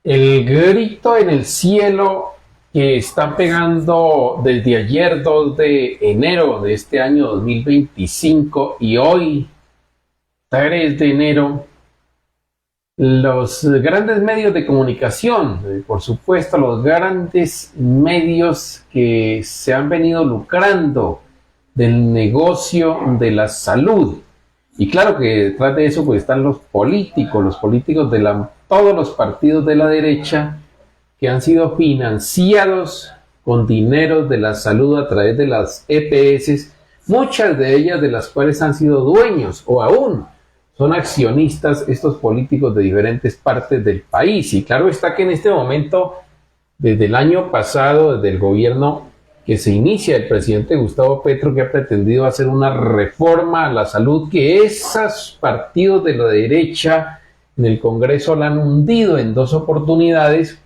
El grito en el cielo que está pegando desde ayer 2 de enero de este año 2025 y hoy 3 de enero, los grandes medios de comunicación, por supuesto los grandes medios que se han venido lucrando del negocio de la salud. Y claro que detrás de eso pues están los políticos de todos los partidos de la derecha que han sido financiados con dinero de la salud a través de las EPS, muchas de ellas de las cuales han sido dueños o aún son accionistas estos políticos de diferentes partes del país. Y claro está que en este momento, desde el año pasado, desde el gobierno que se inicia el presidente Gustavo Petro, que ha pretendido hacer una reforma a la salud, que esos partidos de la derecha en el Congreso la han hundido en dos oportunidades,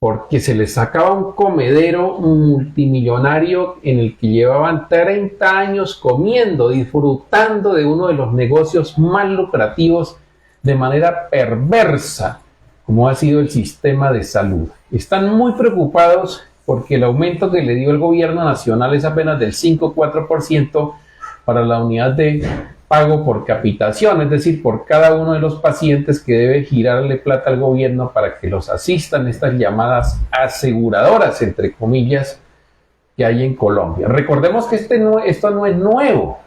porque se les sacaba un comedero multimillonario en el que llevaban 30 años comiendo, disfrutando de uno de los negocios más lucrativos de manera perversa, como ha sido el sistema de salud. Están muy preocupados porque el aumento que le dio el gobierno nacional es apenas del 5,4% para la unidad de pago por capitación, es decir, por cada uno de los pacientes que debe girarle plata al gobierno para que los asistan estas llamadas aseguradoras, entre comillas, que hay en Colombia. Recordemos que esto no es nuevo.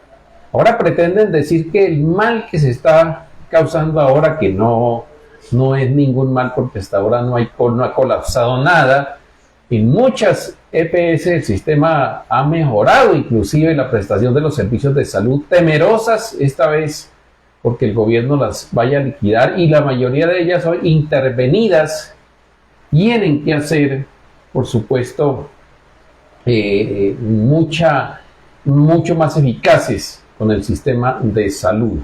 Ahora pretenden decir que el mal que se está causando ahora, que no es ningún mal porque hasta ahora no ha colapsado nada. En muchas EPS el sistema ha mejorado, inclusive la prestación de los servicios de salud, temerosas esta vez porque el gobierno las vaya a liquidar, y la mayoría de ellas son intervenidas, tienen que hacer, por supuesto, mucho más eficaces con el sistema de salud.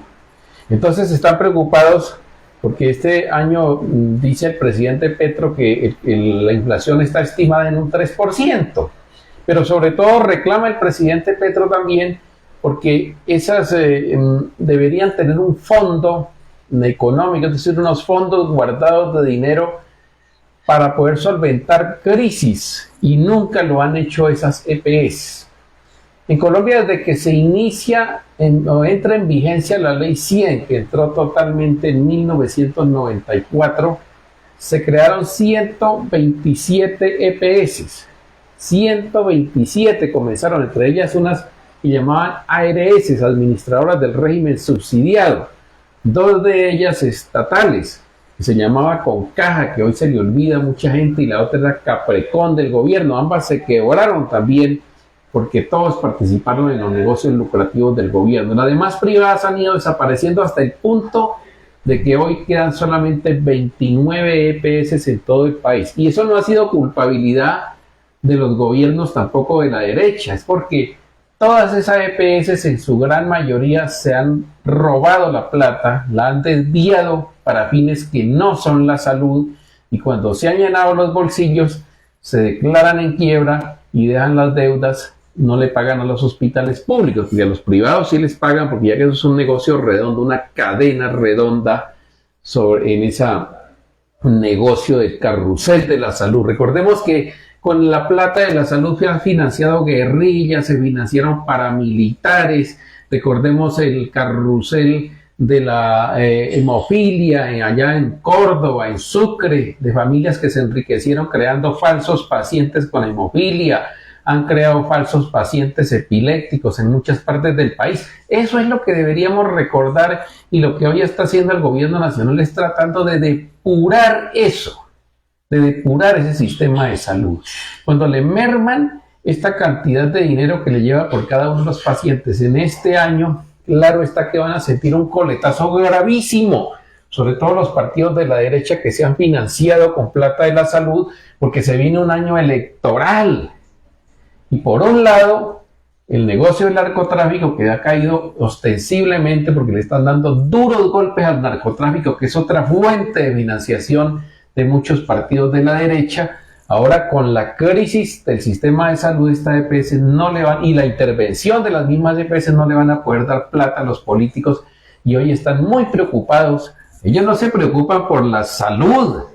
Entonces están preocupados porque este año dice el presidente Petro que la inflación está estimada en un 3%, pero sobre todo reclama el presidente Petro también porque esas deberían tener un fondo económico, es decir, unos fondos guardados de dinero para poder solventar crisis, y nunca lo han hecho esas EPS. En Colombia, desde que se inicia o entra en vigencia la ley 100, que entró totalmente en 1994, se crearon 127 EPS. 127 comenzaron, entre ellas unas que llamaban ARS, administradoras del régimen subsidiado. Dos de ellas estatales, que se llamaba Concaja, que hoy se le olvida a mucha gente, y la otra era Caprecon del gobierno. Ambas se quebraron también porque todos participaron en los negocios lucrativos del gobierno. Las demás privadas han ido desapareciendo hasta el punto de que hoy quedan solamente 29 EPS en todo el país. Y eso no ha sido culpabilidad de los gobiernos, tampoco de la derecha, es porque todas esas EPS en su gran mayoría se han robado la plata, la han desviado para fines que no son la salud, y cuando se han llenado los bolsillos se declaran en quiebra y dejan las deudas. No le pagan a los hospitales públicos, porque a los privados sí les pagan, porque ya que eso es un negocio redondo, una cadena redonda en ese negocio del carrusel de la salud. Recordemos que con la plata de la salud se han financiado guerrillas, se financiaron paramilitares. Recordemos el carrusel de la hemofilia allá en Córdoba, en Sucre, de familias que se enriquecieron creando falsos pacientes con hemofilia. Han creado falsos pacientes epilépticos en muchas partes del país. Eso es lo que deberíamos recordar, y lo que hoy está haciendo el gobierno nacional es tratando de depurar eso, de depurar ese sistema de salud. Cuando le merman esta cantidad de dinero que le lleva por cada uno de los pacientes en este año, claro está que van a sentir un coletazo gravísimo, sobre todo los partidos de la derecha que se han financiado con plata de la salud, porque se viene un año electoral. Y por un lado, el negocio del narcotráfico, que ha caído ostensiblemente porque le están dando duros golpes al narcotráfico, que es otra fuente de financiación de muchos partidos de la derecha. Ahora, con la crisis del sistema de salud, esta EPS no le van, y la intervención de las mismas EPS, no le van a poder dar plata a los políticos, y hoy están muy preocupados. Ellos no se preocupan por la salud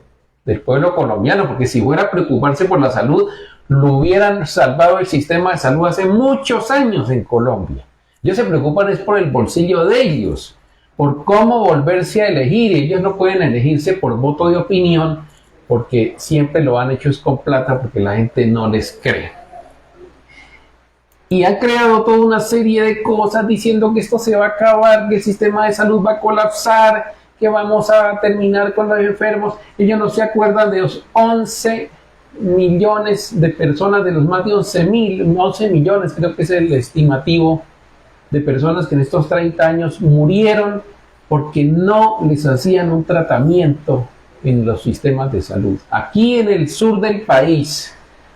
del pueblo colombiano, porque si fuera a preocuparse por la salud, lo hubieran salvado el sistema de salud hace muchos años en Colombia. Ellos se preocupan es por el bolsillo de ellos, por cómo volverse a elegir. Ellos no pueden elegirse por voto de opinión, porque siempre lo han hecho es con plata, porque la gente no les cree. Y han creado toda una serie de cosas diciendo que esto se va a acabar, que el sistema de salud va a colapsar, que vamos a terminar con los enfermos. Ellos no se acuerdan de los 11 millones de personas, de los más de 11 millones, creo que es el estimativo, de personas que en estos 30 años murieron porque no les hacían un tratamiento en los sistemas de salud. Aquí en el sur del país,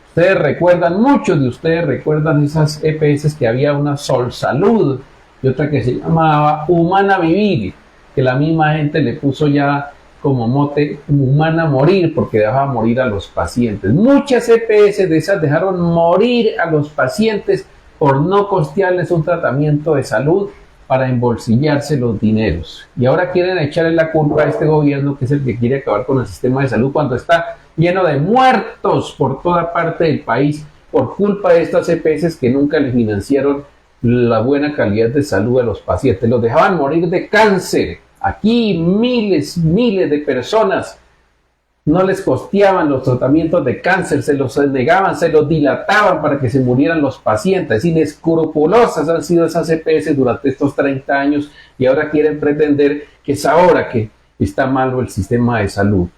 ustedes recuerdan, muchos de ustedes recuerdan esas EPS que había, una Sol Salud y otra que se llamaba Humana Vivir, que la misma gente le puso ya como mote Humana Morir, porque dejaba morir a los pacientes. Muchas EPS de esas dejaron morir a los pacientes por no costearles un tratamiento de salud para embolsillarse los dineros. Y ahora quieren echarle la culpa a este gobierno, que es el que quiere acabar con el sistema de salud, cuando está lleno de muertos por toda parte del país por culpa de estas EPS que nunca le financiaron la buena calidad de salud a los pacientes. Los dejaban morir de cáncer. Aquí miles de personas no les costeaban los tratamientos de cáncer, se los negaban, se los dilataban para que se murieran los pacientes. Inescrupulosas han sido esas EPS durante estos 30 años y ahora quieren pretender que es ahora que está malo el sistema de salud.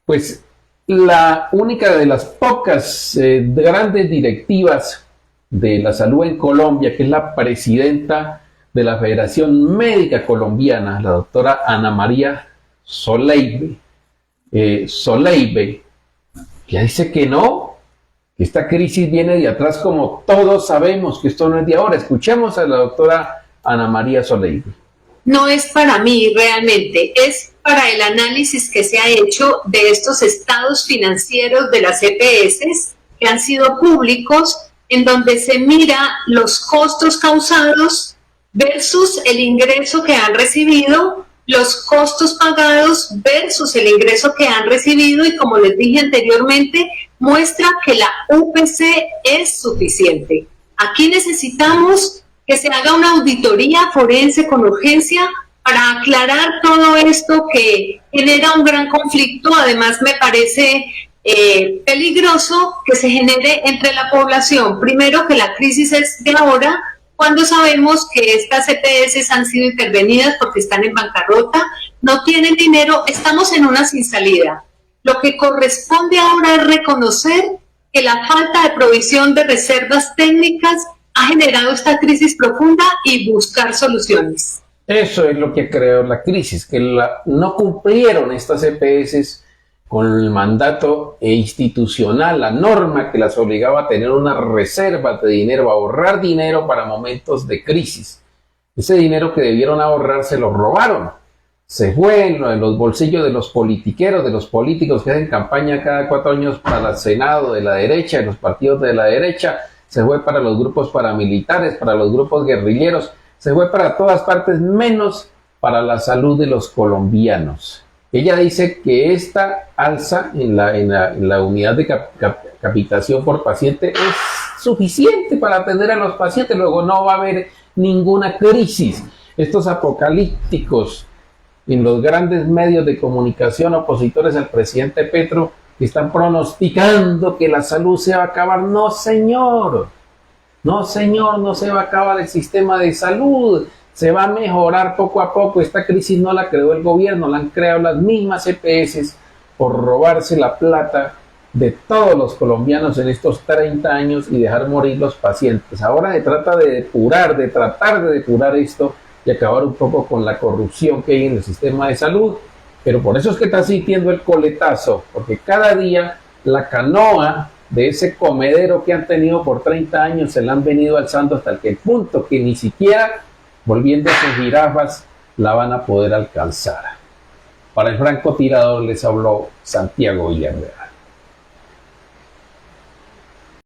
Pues la única de las pocas grandes directivas de la salud en Colombia, que es la presidenta de la Federación Médica Colombiana, la doctora Ana María Soleibe, ya dice que no, que esta crisis viene de atrás, como todos sabemos que esto no es de ahora. Escuchemos a la doctora Ana María Soleibe. No es para mí realmente, es para el análisis que se ha hecho de estos estados financieros de las EPS que han sido públicos, en donde se mira los costos causados versus el ingreso que han recibido, los costos pagados versus el ingreso que han recibido, y como les dije anteriormente, muestra que la UPC es suficiente. Aquí necesitamos que se haga una auditoría forense con urgencia para aclarar todo esto que genera un gran conflicto. Además, me parece peligroso que se genere entre la población. Primero, que la crisis es de ahora, cuando sabemos que estas EPS han sido intervenidas porque están en bancarrota, no tienen dinero, estamos en una sin salida. Lo que corresponde ahora es reconocer que la falta de provisión de reservas técnicas ha generado esta crisis profunda y buscar soluciones. Eso es lo que creó la crisis, que no cumplieron estas EPS con el mandato institucional, la norma que las obligaba a tener una reserva de dinero, a ahorrar dinero para momentos de crisis. Ese dinero que debieron ahorrar se lo robaron. Se fue en los bolsillos de los politiqueros, de los políticos que hacen campaña cada 4 años para el Senado de la derecha, de los partidos de la derecha. Se fue para los grupos paramilitares, para los grupos guerrilleros. Se fue para todas partes, menos para la salud de los colombianos. Ella dice que esta alza en la unidad de capitación por paciente es suficiente para atender a los pacientes. Luego no va a haber ninguna crisis. Estos apocalípticos en los grandes medios de comunicación opositores al presidente Petro están pronosticando que la salud se va a acabar. No, señor. No, señor, no se va a acabar el sistema de salud. Se va a mejorar poco a poco. Esta crisis no la creó el gobierno, la han creado las mismas EPS por robarse la plata de todos los colombianos en estos 30 años y dejar morir los pacientes. Ahora se trata de tratar de depurar esto y acabar un poco con la corrupción que hay en el sistema de salud. Pero por eso es que está sintiendo el coletazo, porque cada día la canoa de ese comedero que han tenido por 30 años se la han venido alzando hasta el punto que ni siquiera volviéndose jirafas la van a poder alcanzar. Para el francotirador les habló Santiago Villarreal.